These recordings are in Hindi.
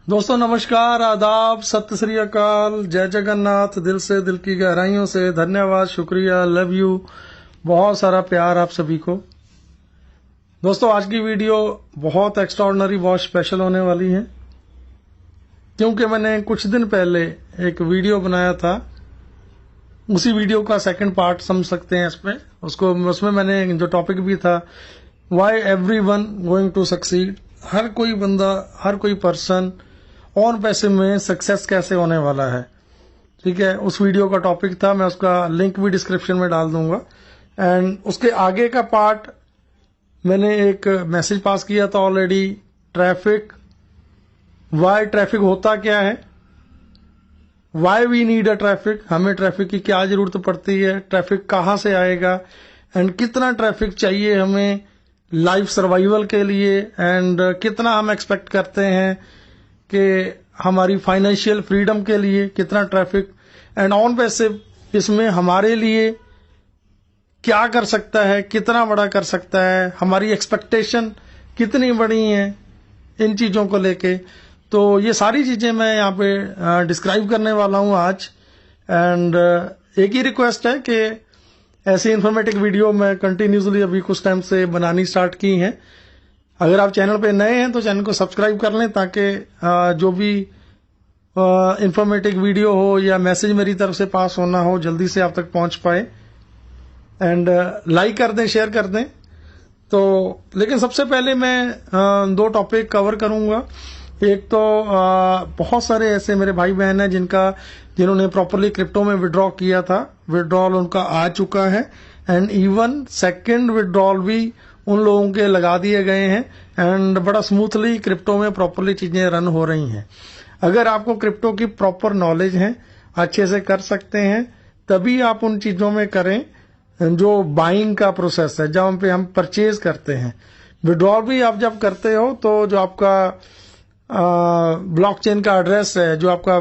दोस्तों नमस्कार, आदाब, सत श्री अकाल, जय जगन्नाथ। दिल से, दिल की गहराइयों से धन्यवाद, शुक्रिया, लव यू, बहुत सारा प्यार आप सभी को। दोस्तों आज की वीडियो बहुत एक्स्ट्राऑर्डिनरी, बहुत स्पेशल होने वाली है, क्योंकि मैंने कुछ दिन पहले एक वीडियो बनाया था। उसी वीडियो का सेकंड पार्ट समझ सकते हैं इसमें। उसमें मैंने जो टॉपिक भी था, why everyone going to succeed, हर कोई बंदा, हर कोई पर्सन ऑन पैसे में सक्सेस कैसे होने वाला है। ठीक है, उस वीडियो का टॉपिक था। मैं उसका लिंक भी डिस्क्रिप्शन में डाल दूंगा। एंड उसके आगे का पार्ट मैंने एक मैसेज पास किया था ऑलरेडी। ट्रैफिक, वाई ट्रैफिक होता क्या है, why we need a traffic, हमें ट्रैफिक की क्या जरूरत पड़ती है, ट्रैफिक कहाँ से आएगा, एंड कितना ट्रैफिक चाहिए हमें लाइफ सर्वाइवल के लिए, एंड कितना हम एक्सपेक्ट करते हैं कि हमारी फाइनेंशियल फ्रीडम के लिए कितना ट्रैफिक, एंड ऑन पैसे इसमें हमारे लिए क्या कर सकता है, कितना बड़ा कर सकता है, हमारी एक्सपेक्टेशन कितनी बड़ी है इन चीजों को लेके। तो ये सारी चीजें मैं यहाँ पे डिस्क्राइब करने वाला हूँ आज। एंड एक ही रिक्वेस्ट है कि ऐसी इन्फॉर्मेटिव वीडियो मैं कंटिन्यूसली अभी कुछ टाइम से बनानी स्टार्ट की हैं। अगर आप चैनल पे नए हैं तो चैनल को सब्सक्राइब कर लें, ताकि जो भी इन्फॉर्मेटिव वीडियो हो या मैसेज मेरी तरफ से पास होना हो, जल्दी से आप तक पहुंच पाए। एंड लाइक कर दें, शेयर कर दें। तो लेकिन सबसे पहले मैं दो टॉपिक कवर करूंगा। एक तो बहुत सारे ऐसे मेरे भाई बहन हैं जिन्होंने प्रॉपरली क्रिप्टो में विड्रॉ किया था, विड्रॉल उनका आ चुका है, एंड इवन सेकंड विड्रॉल भी उन लोगों के लगा दिए गए हैं, एंड बड़ा स्मूथली क्रिप्टो में प्रॉपरली चीजें रन हो रही हैं। अगर आपको क्रिप्टो की प्रॉपर नॉलेज है, अच्छे से कर सकते हैं, तभी आप उन चीजों में करें जो बाइंग का प्रोसेस है, जहां पे हम परचेज करते हैं। विड्रॉल भी आप जब करते हो तो जो आपका ब्लॉकचेन का एड्रेस है, जो आपका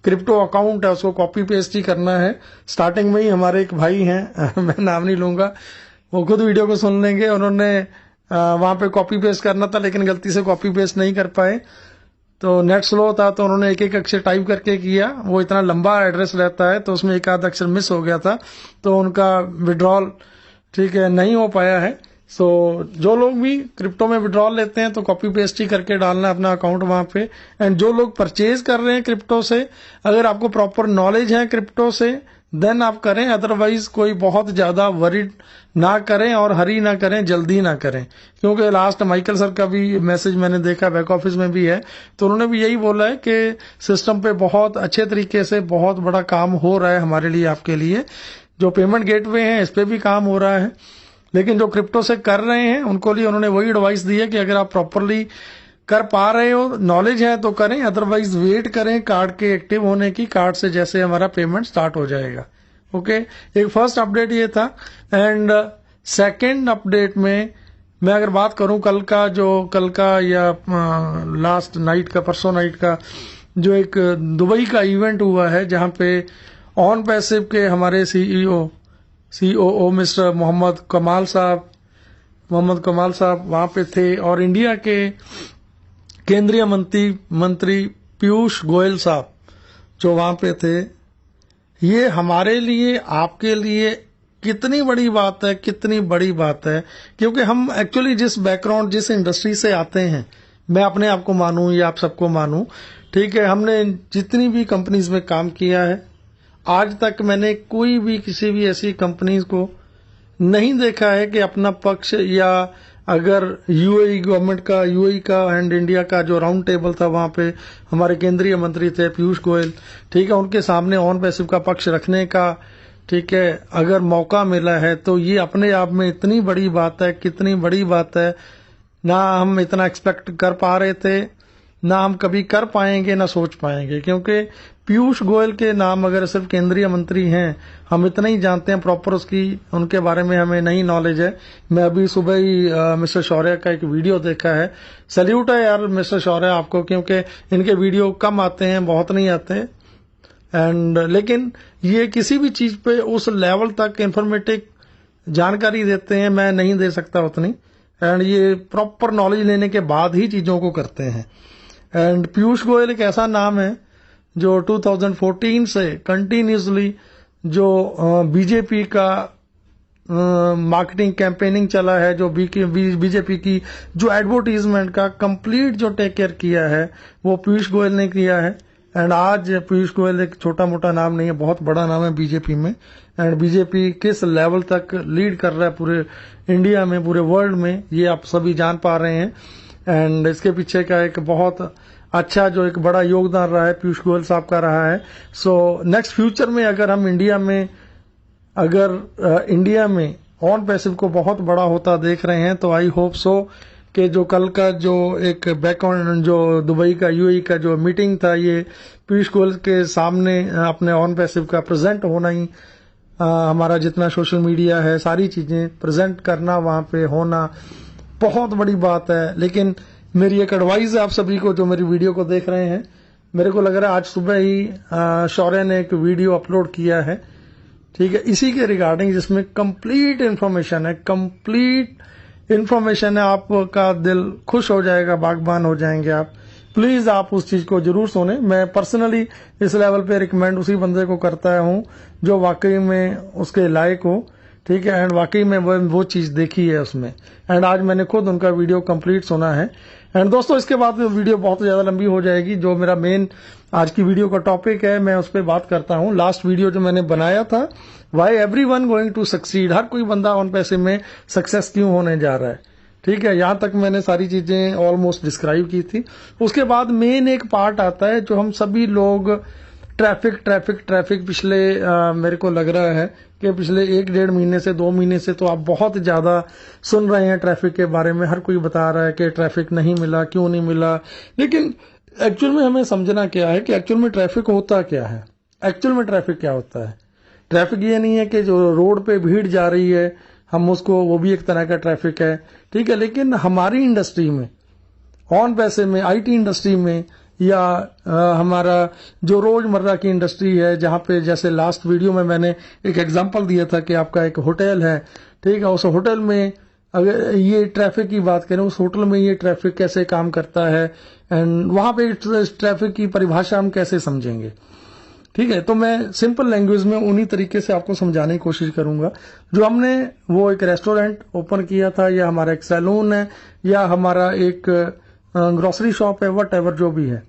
क्रिप्टो अकाउंट है, उसको कॉपी पेस्ट ही करना है। स्टार्टिंग में ही हमारे एक भाई हैं मैं नाम नहीं लूंगा, वो खुद वीडियो को सुन लेंगे, उन्होंने वहां पे कॉपी पेस्ट करना था लेकिन गलती से कॉपी पेस्ट नहीं कर पाए, तो नेट स्लो था, तो उन्होंने एक एक अक्षर टाइप करके किया। वो इतना लंबा एड्रेस रहता है तो उसमें एक आध अक्षर मिस हो गया था, तो उनका विड्रॉल ठीक है नहीं हो पाया है। सो जो लोग भी क्रिप्टो में विड्रॉल लेते हैं तो कॉपी पेस्ट ही करके डालना अपना अकाउंट वहां पे। एंड जो लोग परचेज कर रहे हैं क्रिप्टो से, अगर आपको प्रॉपर नॉलेज है क्रिप्टो से, देन आप करें। अदरवाइज कोई बहुत ज्यादा वरीड ना करें और हरी ना करें, जल्दी ना करें। क्योंकि लास्ट माइकल सर का भी मैसेज मैंने देखा, बैक ऑफिस में भी है, तो उन्होंने भी यही बोला है कि सिस्टम पे बहुत अच्छे तरीके से बहुत बड़ा काम हो रहा है हमारे लिए, आपके लिए। जो पेमेंट गेटवे हैं इस पे भी काम हो रहा है, लेकिन जो क्रिप्टो से कर रहे हैं उनको लिए उन्होंने वही एडवाइस दी है कि अगर आप प्रॉपरली कर पा रहे हो, नॉलेज है, तो करें, अदरवाइज वेट करें कार्ड के एक्टिव होने की। कार्ड से जैसे हमारा पेमेंट स्टार्ट हो जाएगा। ओके, एक फर्स्ट अपडेट ये था। एंड सेकंड अपडेट में मैं अगर बात करूं कल का या लास्ट नाइट का, परसों नाइट का, जो एक दुबई का इवेंट हुआ है, जहां पे ऑन पैसिव के हमारे सीओओ मिस्टर मोहम्मद कमाल साहब वहां पे थे, और इंडिया के केंद्रीय मंत्री पीयूष गोयल साहब जो वहां पे थे। ये हमारे लिए, आपके लिए कितनी बड़ी बात है, कितनी बड़ी बात है। क्योंकि हम एक्चुअली जिस बैकग्राउंड, जिस इंडस्ट्री से आते हैं, मैं अपने आप को मानूं या आप सबको मानूं, ठीक है, हमने जितनी भी कंपनीज में काम किया है, आज तक मैंने कोई भी किसी भी ऐसी कंपनीज को नहीं देखा है कि अपना पक्ष, या अगर यूएई गवर्नमेंट का, यूएई का एंड इंडिया का जो राउंड टेबल था, वहां पे हमारे केंद्रीय मंत्री थे पीयूष गोयल, ठीक है, उनके सामने ऑन पैसिव का पक्ष रखने का, ठीक है, अगर मौका मिला है, तो ये अपने आप में इतनी बड़ी बात है, कितनी बड़ी बात है। ना हम इतना एक्सपेक्ट कर पा रहे थे, ना हम कभी कर पाएंगे, ना सोच पाएंगे। क्योंकि पीयूष गोयल के नाम अगर सिर्फ केंद्रीय मंत्री हैं, हम इतना ही जानते हैं, प्रॉपर उनके बारे में हमें नहीं नॉलेज है। मैं अभी सुबह ही मिस्टर शौर्य का एक वीडियो देखा है। सैल्यूट है यार मिस्टर शौर्य आपको, क्योंकि इनके वीडियो कम आते हैं, बहुत नहीं आते। एंड लेकिन ये किसी भी चीज पे उस लेवल तक इंफॉर्मेटिव जानकारी देते हैं, मैं नहीं दे सकता उतनी। एंड ये प्रॉपर नॉलेज लेने के बाद ही चीजों को करते हैं। एंड पीयूष गोयल एक ऐसा नाम है जो 2014 से कंटिन्यूसली जो बीजेपी का मार्केटिंग कैंपेनिंग चला है, जो बीजेपी की जो एडवर्टीजमेंट का कंप्लीट जो टेक केयर किया है वो पीयूष गोयल ने किया है। एंड आज पीयूष गोयल एक छोटा मोटा नाम नहीं है, बहुत बड़ा नाम है बीजेपी में। एंड बीजेपी किस लेवल तक लीड कर रहा है पूरे इंडिया में, पूरे वर्ल्ड में, ये आप सभी जान पा रहे हैं। एंड इसके पीछे का एक बहुत अच्छा जो एक बड़ा योगदान रहा है पीयूष गोयल साहब का रहा है। सो नेक्स्ट फ्यूचर में अगर हम इंडिया में ऑन पैसिव को बहुत बड़ा होता देख रहे हैं, तो आई होप सो कि जो कल का जो एक बैकऑन जो दुबई का यूएई का जो मीटिंग था, ये पीयूष गोयल के सामने अपने ऑन पैसिव का प्रेजेंट होना ही हमारा जितना सोशल मीडिया है सारी चीजें प्रेजेंट करना वहां पे होना बहुत बड़ी बात है। लेकिन मेरी एक एडवाइस है आप सभी को जो मेरी वीडियो को देख रहे हैं, मेरे को लग रहा है आज सुबह ही शौर्य ने एक वीडियो अपलोड किया है, ठीक है, इसी के रिगार्डिंग, जिसमें कंप्लीट इन्फॉर्मेशन है। आपका दिल खुश हो जाएगा, बागबान हो जाएंगे आप। प्लीज आप उस चीज को जरूर सुने। मैं पर्सनली इस लेवल पे रिकमेंड उसी बंदे को करता हूं जो वाकई में उसके लायक हो, ठीक है, एंड वाकई में वो चीज देखी है उसमें। एंड आज मैंने खुद उनका वीडियो कंप्लीट सुना है। एंड दोस्तों इसके बाद में वीडियो बहुत ज्यादा लंबी हो जाएगी। जो मेरा मेन आज की वीडियो का टॉपिक है मैं उस पर बात करता हूं। लास्ट वीडियो जो मैंने बनाया था, why everyone going to succeed, हर कोई बंदा ऑन पैसे में सक्सेस क्यों होने जा रहा है, ठीक है, यहां तक मैंने सारी चीजें ऑलमोस्ट डिस्क्राइब की थी। उसके बाद मेन एक पार्ट आता है जो हम सभी लोग ट्रैफिक पिछले मेरे को लग रहा है कि पिछले 1-1.5 महीने से 2 महीने से तो आप बहुत ज्यादा सुन रहे हैं ट्रैफिक के बारे में। हर कोई बता रहा है कि ट्रैफिक नहीं मिला, क्यों नहीं मिला। लेकिन एक्चुअल में हमें समझना क्या है कि एक्चुअल में ट्रैफिक होता क्या है। एक्चुअल में ट्रैफिक क्या होता है? ट्रैफिक ये नहीं है कि जो रोड पे भीड़ जा रही है हम उसको, वो भी एक तरह का ट्रैफिक है, ठीक है। लेकिन हमारी इंडस्ट्री में, ऑन पैसे में, आईटी इंडस्ट्री में, या हमारा जो रोजमर्रा की इंडस्ट्री है, जहां पे जैसे लास्ट वीडियो में मैंने एक एग्जांपल दिया था कि आपका एक होटल है, ठीक है, उस होटल में अगर ये ट्रैफिक की बात करें, उस होटल में ये ट्रैफिक कैसे काम करता है एंड वहां पे ट्रैफिक की परिभाषा हम कैसे समझेंगे, ठीक है। तो मैं सिंपल लैंग्वेज में उन्हीं तरीके से आपको समझाने की कोशिश करूंगा। जो हमने वो एक रेस्टोरेंट ओपन किया था, या हमारा एक सैलून है, या हमारा एक ग्रोसरी शॉप है, वट एवर जो भी है,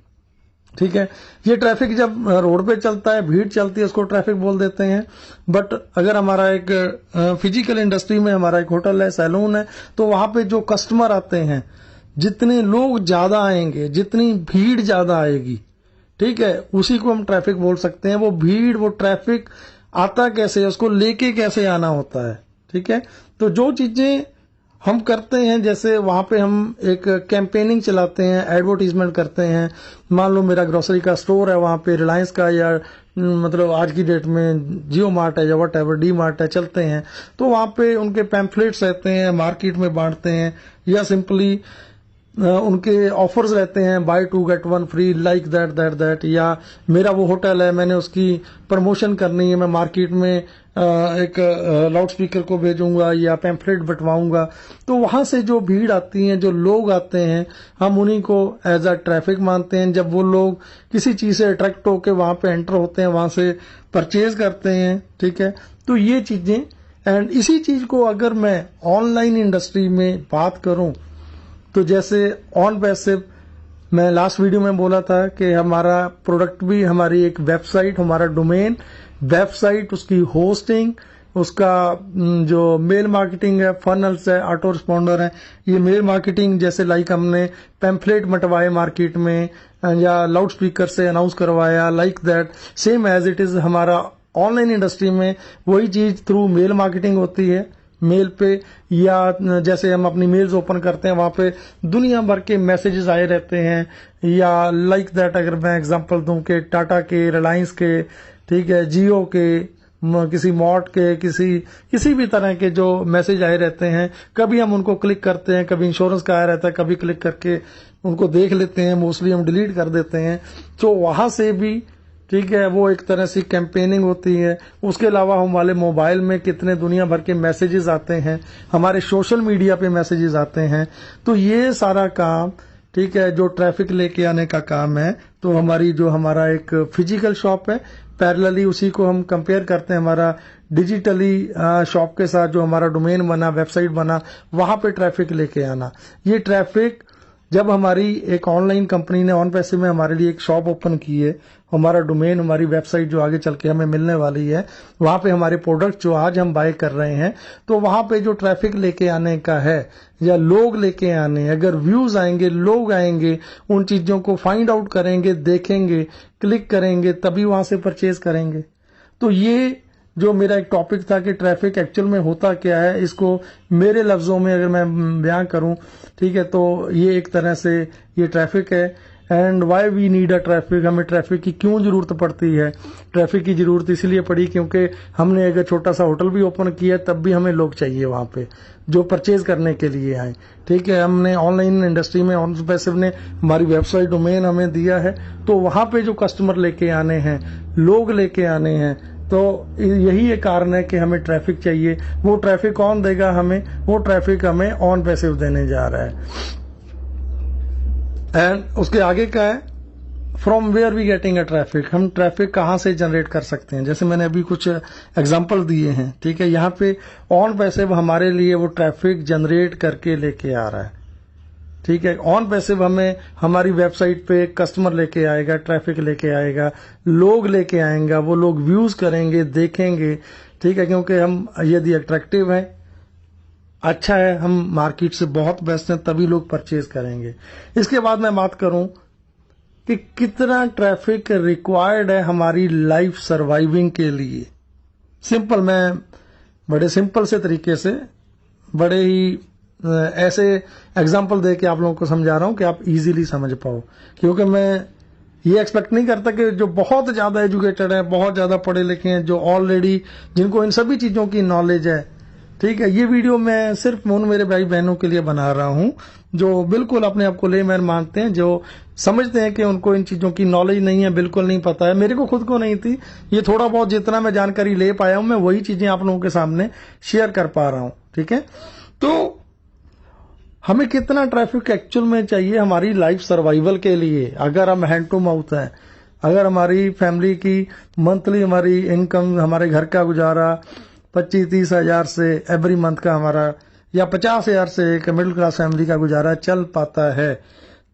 ठीक है। ये ट्रैफिक जब रोड पे चलता है, भीड़ चलती है, उसको ट्रैफिक बोल देते हैं। बट अगर हमारा एक फिजिकल इंडस्ट्री में हमारा एक होटल है, सैलून है, तो वहां पे जो कस्टमर आते हैं, जितने लोग ज्यादा आएंगे, जितनी भीड़ ज्यादा आएगी, ठीक है, उसी को हम ट्रैफिक बोल सकते हैं। वो भीड़, वो ट्रैफिक आता कैसे, उसको लेके कैसे आना होता है, ठीक है। तो जो चीजें हम करते हैं, जैसे वहां पे हम एक कैंपेनिंग चलाते हैं, एडवर्टीजमेंट करते हैं। मान लो मेरा ग्रोसरी का स्टोर है, वहां पे रिलायंस का या मतलब आज की डेट में जियो मार्ट है या वट एवर डी मार्ट है, चलते हैं, तो वहां पे उनके पैम्फलेट्स रहते हैं, मार्केट में बांटते हैं, या सिंपली उनके ऑफर्स रहते हैं, buy 2 get 1 free, like that. या मेरा वो होटल है, मैंने उसकी प्रमोशन करनी है, मैं मार्केट में एक लाउड स्पीकर को भेजूंगा या पैम्फलेट बंटवाऊंगा। तो वहां से जो भीड़ आती है, जो लोग आते हैं, हम उन्हीं को एज अ ट्रैफिक मानते हैं। जब वो लोग किसी चीज से अट्रैक्ट होकर वहां पे एंटर होते हैं, वहां से परचेज करते हैं, ठीक है। तो ये चीजें, एंड इसी चीज को अगर मैं ऑनलाइन इंडस्ट्री में बात करूं, तो जैसे ऑन पैसिव, मैं लास्ट वीडियो में बोला था कि हमारा प्रोडक्ट भी, हमारी एक वेबसाइट, हमारा डोमेन, वेबसाइट, उसकी होस्टिंग, उसका जो मेल मार्केटिंग है, फनल्स है, ऑटो रिस्पॉन्डर है। ये मेल मार्केटिंग जैसे लाइक हमने पैम्फलेट मटवाए मार्केट में, या लाउड स्पीकर से अनाउंस करवाया, like that, same as it is हमारा ऑनलाइन इंडस्ट्री में वही चीज थ्रू मेल मार्केटिंग होती है। मेल पे, या जैसे हम अपनी मेल्स ओपन करते हैं, वहां पे दुनिया भर के मैसेजेस आए रहते हैं, या लाइक दैट अगर मैं एग्जांपल दूं कि टाटा के, रिलायंस के, ठीक है, जियो के, किसी मॉट के, किसी भी तरह के जो मैसेज आए रहते हैं, कभी हम उनको क्लिक करते हैं, कभी इंश्योरेंस का आया रहता है, कभी क्लिक करके उनको देख लेते हैं, मोस्टली हम डिलीट कर देते हैं। तो वहां से भी, ठीक है, वो एक तरह से कैंपेनिंग होती है। उसके अलावा हमारे मोबाइल में कितने दुनिया भर के मैसेजेस आते हैं, हमारे सोशल मीडिया पे मैसेजेस आते हैं। तो ये सारा काम ठीक है, जो ट्रैफिक लेके आने का काम है। तो हमारा एक फिजिकल शॉप है, पैरेलली उसी को हम कंपेयर करते हैं हमारा डिजिटली शॉप के साथ। जो हमारा डोमेन बना, वेबसाइट बना, वहां पे ट्रैफिक लेके आना। ये ट्रैफिक जब हमारी एक ऑनलाइन कंपनी ने ऑन पैसे में हमारे लिए एक शॉप ओपन की है, हमारा डोमेन, हमारी वेबसाइट जो आगे चल के हमें मिलने वाली है, वहां पे हमारे प्रोडक्ट जो आज हम बाय कर रहे हैं, तो वहां पे जो ट्रैफिक लेके आने का है या लोग लेके आने, अगर व्यूज आएंगे, लोग आएंगे, उन चीजों को फाइंड आउट करेंगे, देखेंगे, क्लिक करेंगे, तभी वहां से परचेज करेंगे। तो ये जो मेरा एक टॉपिक था कि ट्रैफिक एक्चुअल में होता क्या है, इसको मेरे लफ्जों में अगर मैं बयां करूं, ठीक है, तो ये एक तरह से ये ट्रैफिक है। And why we need a traffic, हमें ट्रैफिक की क्यों जरूरत पड़ती है। ट्रैफिक की जरूरत इसलिए पड़ी क्योंकि हमने अगर छोटा सा होटल भी ओपन किया तब भी हमें लोग चाहिए वहां पे जो परचेज करने के लिए आए। ठीक है, हमने ऑनलाइन इंडस्ट्री में ऑन पैसिव ने हमारी वेबसाइट डोमेन हमें दिया है, तो वहां पे जो कस्टमर लेके आने हैं, लोग लेके आने हैं, तो यही एक कारण है कि हमें ट्रैफिक चाहिए। वो ट्रैफिक कौन देगा हमें? वो ट्रैफिक हमें ऑन पैसिव देने जा रहा है। एंड उसके आगे का है from where we getting a traffic, हम ट्रैफिक कहां से जनरेट कर सकते हैं। जैसे मैंने अभी कुछ एग्जांपल दिए हैं, ठीक है, यहाँ पे ऑन पैसिव हमारे लिए वो ट्रैफिक जनरेट करके लेके आ रहा है। ठीक है, ऑन पैसिव हमें हमारी वेबसाइट पे कस्टमर लेके आएगा, ट्रैफिक लेके आएगा, लोग लेके आएगा, वो लोग व्यूज करेंगे, देखेंगे। ठीक है, क्योंकि हम यदि अट्रैक्टिव हैं, अच्छा है, हम मार्केट से बहुत बेस्ट हैं, तभी लोग परचेज करेंगे। इसके बाद मैं बात करूं कि कितना ट्रैफिक रिक्वायर्ड है हमारी लाइफ सर्वाइविंग के लिए। सिंपल, मैं बड़े सिंपल से तरीके से, बड़े ही ऐसे एग्जाम्पल दे के आप लोगों को समझा रहा हूं कि आप इजीली समझ पाओ, क्योंकि मैं ये एक्सपेक्ट नहीं करता कि जो बहुत ज्यादा एजुकेटेड है, बहुत ज्यादा पढ़े लिखे हैं, जो ऑलरेडी जिनको इन सभी चीजों की नॉलेज है, ठीक है, ये वीडियो मैं सिर्फ उन मेरे भाई बहनों के लिए बना रहा हूं जो बिल्कुल अपने आप को लेमैन मानते हैं, जो समझते हैं कि उनको इन चीजों की नॉलेज नहीं है, बिल्कुल नहीं पता है। मेरे को खुद को नहीं थी। ये थोड़ा बहुत जितना मैं जानकारी ले पाया हूं, मैं वही चीजें आप लोगों के सामने शेयर कर पा रहा हूं। ठीक है, तो हमें कितना ट्रैफिक एक्चुअल में चाहिए हमारी लाइफ सर्वाइवल के लिए। अगर हम हैंड टू माउथ है, अगर हमारी फैमिली की मंथली हमारी इनकम, हमारे घर का गुजारा 25-30 हजार से एवरी मंथ का हमारा, या 50 हजार से एक मिडिल क्लास फैमिली का गुजारा चल पाता है,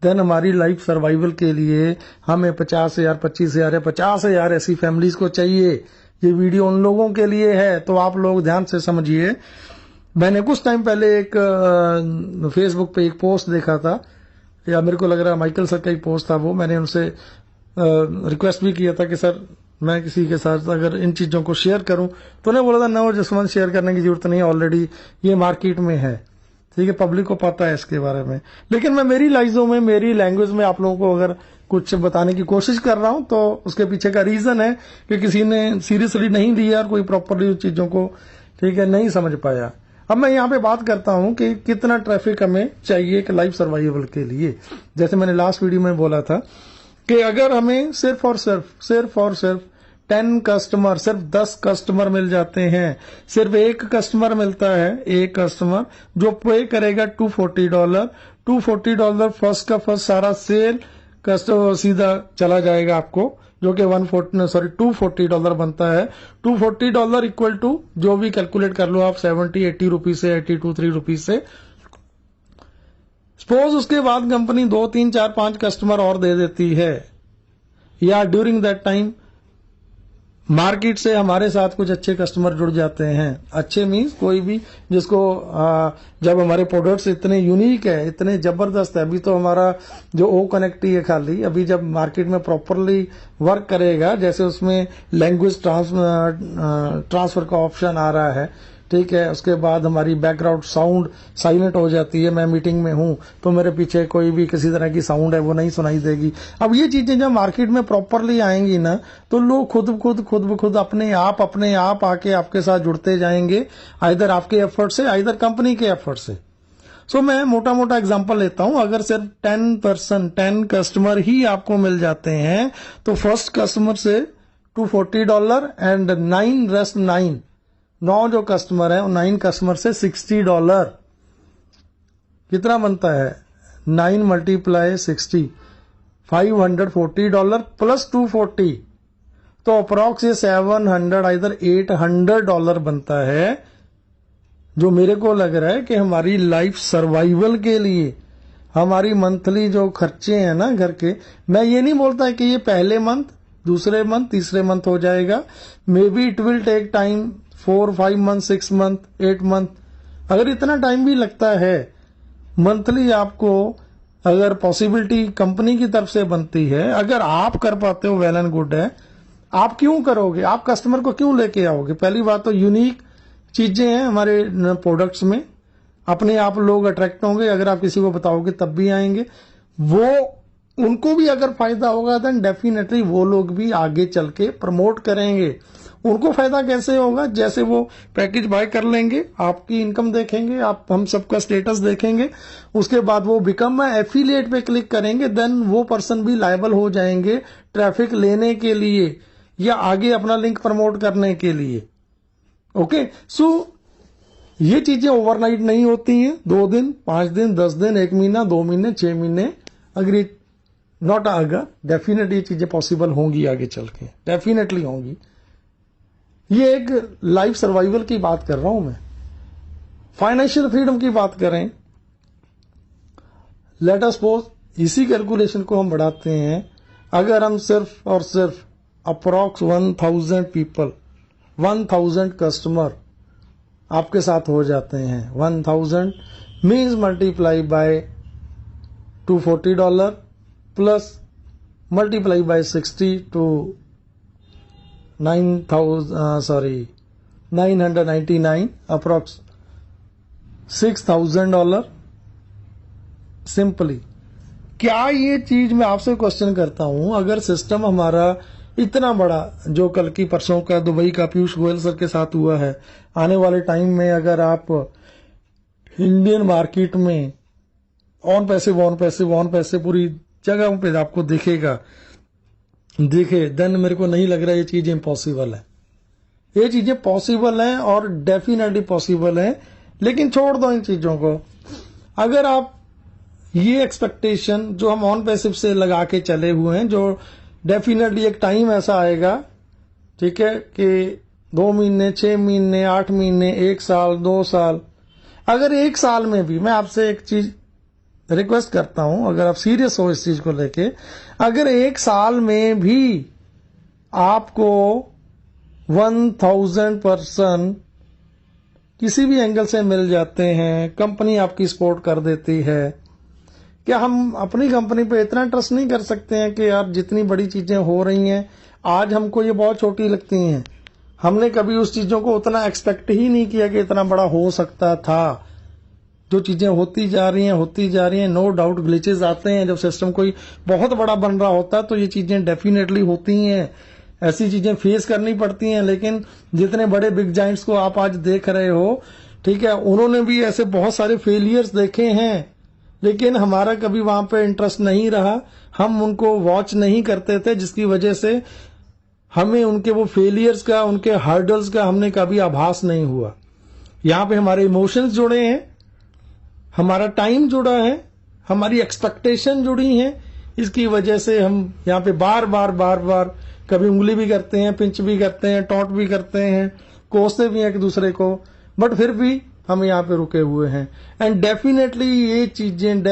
देन हमारी लाइफ सर्वाइवल के लिए हमें 50 हजार, 25 हजार या 50 हजार ऐसी फैमिलीज को चाहिए। ये वीडियो उन लोगों के लिए है, तो आप लोग ध्यान से समझिए। मैंने कुछ टाइम पहले एक फेसबुक पे एक पोस्ट देखा था, या मेरे को लग रहा है माइकल सर का ही पोस्ट था वो। मैंने उनसे रिक्वेस्ट भी किया था कि सर मैं किसी के साथ अगर इन चीजों को शेयर करूं, तो उन्हें बोला था नो जसवंत, शेयर करने की जरूरत नहीं है, ऑलरेडी ये मार्केट में है। ठीक है, पब्लिक को पता है इसके बारे में। लेकिन मैं मेरी लाइजों में, मेरी लैंग्वेज में आप लोगों को अगर कुछ बताने की कोशिश कर रहा हूं, तो उसके पीछे का रीजन है कि किसी ने सीरियसली नहीं लिया और कोई प्रॉपरली उस चीजों को, ठीक है, नहीं समझ पाया। अब मैं यहाँ पे बात करता हूं कि कितना ट्रैफिक हमें चाहिए कि लाइफ सर्वाइवल के लिए। जैसे मैंने लास्ट वीडियो में बोला था कि अगर हमें सिर्फ और सिर्फ 10 कस्टमर, सिर्फ 10 कस्टमर मिल जाते हैं, सिर्फ एक कस्टमर मिलता है, एक कस्टमर जो पे करेगा $240, $240 फर्स्ट का फर्स्ट सारा सेल कस्टमर सीधा चला जाएगा आपको, जो कि $240 बनता है। $240 इक्वल टू जो भी कैलकुलेट कर लो आप, 70-80 रुपीज से, 82-3 रुपीज से। सपोज उसके बाद कंपनी 2, 3, 4, 5 कस्टमर और दे देती है, या ड्यूरिंग दैट टाइम मार्केट से हमारे साथ कुछ अच्छे कस्टमर जुड़ जाते हैं। अच्छे मीन्स कोई भी जिसको जब हमारे प्रोडक्ट्स इतने यूनिक है, इतने जबरदस्त है, अभी तो हमारा जो ओ कनेक्ट ही है खाली, अभी जब मार्केट में प्रॉपरली वर्क करेगा, जैसे उसमें लैंग्वेज ट्रांसफर का ऑप्शन आ रहा है, ठीक है, उसके बाद हमारी बैकग्राउंड साउंड साइलेंट हो जाती है। मैं मीटिंग में हूं तो मेरे पीछे कोई भी किसी तरह की साउंड है वो नहीं सुनाई देगी। अब ये चीजें जब मार्केट में प्रॉपरली आएंगी ना, तो लोग खुद अपने आप आके आपके साथ जुड़ते जाएंगे, आइदर आपके एफर्ट से, आइदर कंपनी के एफर्ट से। सो मैं मोटा मोटा एग्जांपल लेता हूं। अगर सिर्फ 10 कस्टमर ही आपको मिल जाते हैं, तो फर्स्ट कस्टमर से $240 एंड 9 जो कस्टमर है, 9 कस्टमर से $60 कितना बनता है? 9 मल्टीप्लाई 60, $540 प्लस 240, तो अप्रॉक्स ये 700 इधर $800 बनता है, जो मेरे को लग रहा है कि हमारी लाइफ सर्वाइवल के लिए हमारी मंथली जो खर्चे हैं ना घर के, मैं ये नहीं बोलता कि ये पहले मंथ, दूसरे मंथ, तीसरे मंथ हो जाएगा, may be it will take time 4, 5 month, 6 month, 8 month, अगर इतना टाइम भी लगता है मंथली आपको, अगर पॉसिबिलिटी कंपनी की तरफ से बनती है, अगर आप कर पाते हो वेल एंड गुड है, आप क्यों करोगे, आप कस्टमर को क्यों लेके आओगे। पहली बात तो यूनिक चीजें हैं हमारे प्रोडक्ट्स में, अपने आप लोग अट्रैक्ट होंगे, अगर आप किसी को बताओगे तब भी आएंगे, वो उनको भी अगर फायदा होगा देन डेफिनेटली वो लोग भी आगे चल के प्रमोट करेंगे। उनको फायदा कैसे होगा, जैसे वो पैकेज बाय कर लेंगे, आपकी इनकम देखेंगे, आप हम सबका स्टेटस देखेंगे, उसके बाद वो बिकम एफिलिएट पे क्लिक करेंगे, देन वो पर्सन भी लायबल हो जाएंगे ट्रैफिक लेने के लिए या आगे अपना लिंक प्रमोट करने के लिए। ओके, सो ये चीजें ओवरनाइट नहीं होती हैं, 2 दिन, 5 दिन, 10 दिन, 1 महीना, 2 महीने, 6 महीने, अगर नॉट आगा, डेफिनेटली ये चीजें पॉसिबल होंगी आगे चल के, डेफिनेटली होंगी। ये एक लाइफ सर्वाइवल की बात कर रहा हूं मैं। फाइनेंशियल फ्रीडम की बात करें, लेट अस सपोज इसी कैलकुलेशन को हम बढ़ाते हैं, अगर हम सिर्फ और सिर्फ अप्रॉक्स 1000 पीपल, 1000 कस्टमर आपके साथ हो जाते हैं, 1000 means multiply by $240 plus multiply by 60 to 999 approx $6,000 simply. क्या ये चीज मैं आपसे क्वेश्चन करता हूं, अगर सिस्टम हमारा इतना बड़ा, जो कल की परसों का दुबई का पीयूष गोयल सर के साथ हुआ है, आने वाले टाइम में अगर आप इंडियन मार्केट में ऑन पैसे पूरी जगहों पे आपको दिखे, देन मेरे को नहीं लग रहा ये चीजें इम्पॉसिबल है। ये चीजें पॉसिबल हैं और डेफिनेटली पॉसिबल हैं, लेकिन छोड़ दो इन चीजों को। अगर आप ये एक्सपेक्टेशन जो हम ऑन पैसिव से लगा के चले हुए हैं, जो डेफिनेटली एक टाइम ऐसा आएगा, ठीक है, कि 2 महीने, 6 महीने, 8 महीने, 1 साल, 2 साल, अगर 1 साल में भी, मैं आपसे एक चीज रिक्वेस्ट करता हूं, अगर आप सीरियस हो इस चीज को लेके, अगर 1 साल में भी आपको 1000 पर्सन किसी भी एंगल से मिल जाते हैं, कंपनी आपकी सपोर्ट कर देती है, क्या हम अपनी कंपनी पे इतना ट्रस्ट नहीं कर सकते हैं कि यार जितनी बड़ी चीजें हो रही हैं आज हमको ये बहुत छोटी लगती हैं, हमने कभी उस चीजों को उतना एक्सपेक्ट ही नहीं किया कि इतना बड़ा हो सकता था। जो चीजें होती जा रही हैं, नो डाउट ग्लिचेस आते हैं, जब सिस्टम कोई बहुत बड़ा बन रहा होता है तो ये चीजें डेफिनेटली होती हैं, ऐसी चीजें फेस करनी पड़ती हैं। लेकिन जितने बड़े बिग जाइंट्स को आप आज देख रहे हो, ठीक है, उन्होंने भी ऐसे बहुत सारे फेलियर्स देखे हैं, लेकिन हमारा कभी वहां पे इंटरेस्ट नहीं रहा, हम उनको वॉच नहीं करते थे, जिसकी वजह से हमें उनके वो फेलियर्स का, उनके हर्डल्स का हमने कभी आभास नहीं हुआ। यहाँ पे हमारे इमोशंस जुड़े हैं, हमारा टाइम जुड़ा है, हमारी एक्सपेक्टेशन जुड़ी है, इसकी वजह से हम यहाँ पे बार बार कभी उंगली भी करते हैं, पिंच भी करते हैं, टॉट भी करते हैं, कोसते भी हैं एक दूसरे को, बट फिर भी हम यहाँ पे रुके हुए हैं। एंड डेफिनेटली ये चीजें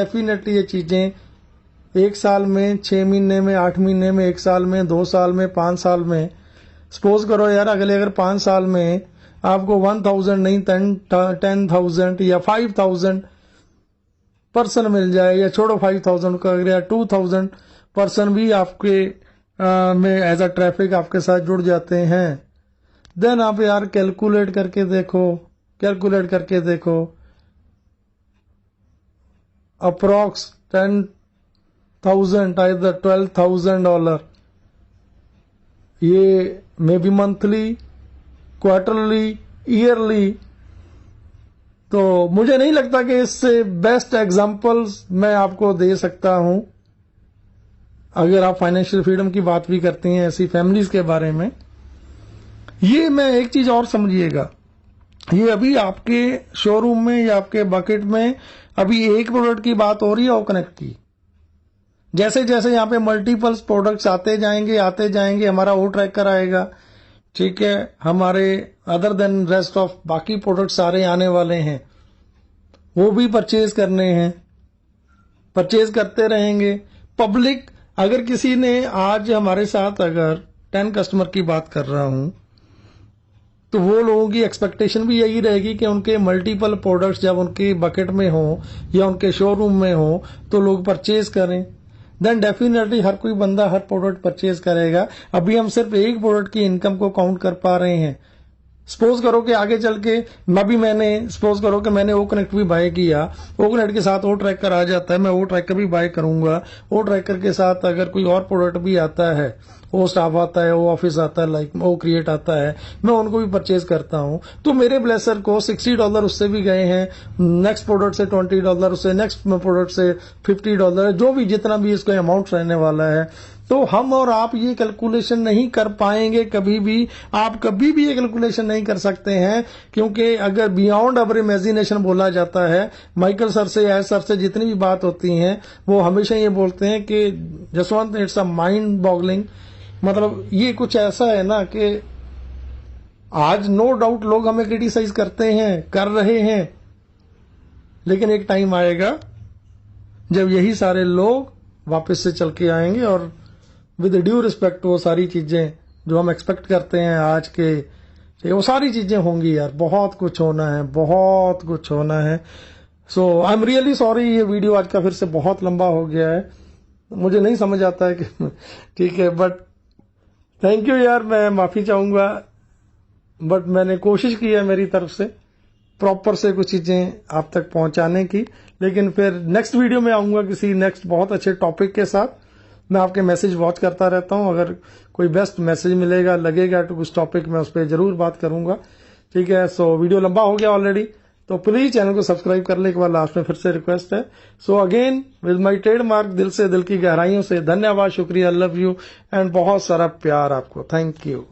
1 साल में, 6 महीने में, 8 महीने में, 1 साल में, 2 साल में, 5 साल में, सपोज करो यार अगर 5 साल में आपको 1000 नहीं 10,000 या 5,000 पर्सन मिल जाए, या छोड़ो 5,000 का, अगर 2,000 पर्सन भी आपके में एज अ ट्रैफिक आपके साथ जुड़ जाते हैं, देन आप यार कैलकुलेट करके देखो, अप्रॉक्स 10,000 टाइम $12,000, ये may be monthly, quarterly, yearly. तो मुझे नहीं लगता कि इससे बेस्ट एग्जांपल्स मैं आपको दे सकता हूं। अगर आप फाइनेंशियल फ्रीडम की बात भी करती हैं ऐसी फैमिलीज के बारे में, ये मैं एक चीज और समझिएगा, ये अभी आपके शोरूम में या आपके बकेट में अभी एक प्रोडक्ट की बात हो रही है, ओ कनेक्ट की। जैसे जैसे यहाँ पे मल्टीपल्स प्रोडक्ट्स आते जाएंगे हमारा ओ ट्रैकर आएगा, ठीक है, हमारे अदर देन रेस्ट ऑफ बाकी प्रोडक्ट सारे आने वाले हैं, वो भी परचेज करने हैं, परचेज करते रहेंगे। पब्लिक अगर किसी ने आज हमारे साथ अगर 10 कस्टमर की बात कर रहा हूं, तो वो लोगों की एक्सपेक्टेशन भी यही रहेगी कि उनके मल्टीपल प्रोडक्ट्स जब उनके बकेट में हो या उनके शोरूम में हो तो लोग परचेज करें। देन डेफिनेटली हर कोई बंदा हर प्रोडक्ट परचेज करेगा। अभी हम सिर्फ एक प्रोडक्ट की इनकम को काउंट कर पा रहे हैं। सपोज करो कि आगे चल के सपोज करो कि मैंने ओ कनेक्ट भी बाय किया, ओ कनेक्ट के साथ ओ ट्रैकर आ जाता है, मैं ओ ट्रैकर भी बाय करूंगा। ओ ट्रैकर के साथ अगर कोई और प्रोडक्ट भी आता है, ओ स्टाफ आता है, ओ ऑफिस आता है, लाइक ओ क्रिएट आता है, मैं उनको भी परचेज करता हूं, तो मेरे ब्लेसर को $60 उससे भी गए हैं, नेक्स्ट प्रोडक्ट से $20, उससे नेक्स्ट प्रोडक्ट से $50, जो भी जितना भी इसका अमाउंट रहने वाला है। तो हम और आप ये कैलकुलेशन नहीं कर पाएंगे कभी भी, आप कभी भी ये कैलकुलेशन नहीं कर सकते हैं, क्योंकि अगर बियॉन्ड अवर इमेजिनेशन बोला जाता है, माइकल सर से एस सर से जितनी भी बात होती हैं, वो हमेशा ये बोलते हैं कि Jaswant it's a mind boggling, मतलब ये कुछ ऐसा है ना कि आज नो डाउट लोग हमें क्रिटिसाइज करते हैं, कर रहे हैं, लेकिन एक टाइम आएगा जब यही सारे लोग वापस से चल के आएंगे और विद ड्यू रिस्पेक्ट वो सारी चीजें जो हम एक्सपेक्ट करते हैं आज के, वो सारी चीजें होंगी यार। बहुत कुछ होना है, बहुत कुछ होना है। सो आई एम रियली सॉरी, ये वीडियो आज का फिर से बहुत लंबा हो गया है, मुझे नहीं समझ आता है कि ठीक है, बट थैंक यू यार, मैं माफी चाहूंगा, बट मैंने कोशिश की है मेरी तरफ से प्रॉपर से कुछ चीजें आप तक पहुंचाने की। लेकिन फिर नेक्स्ट वीडियो में आऊंगा किसी नेक्स्ट बहुत अच्छे टॉपिक के साथ। मैं आपके मैसेज वॉच करता रहता हूं, अगर कोई बेस्ट मैसेज मिलेगा लगेगा तो कुछ टॉपिक मैं उस पर जरूर बात करूंगा, ठीक है। सो वीडियो लंबा हो गया ऑलरेडी, तो प्लीज चैनल को सब्सक्राइब करने के बाद लास्ट में फिर से रिक्वेस्ट है। So again with my trademark दिल से, दिल की गहराइयों से धन्यवाद, शुक्रिया, लव यू एंड बहुत सारा प्यार आपको, थैंक यू।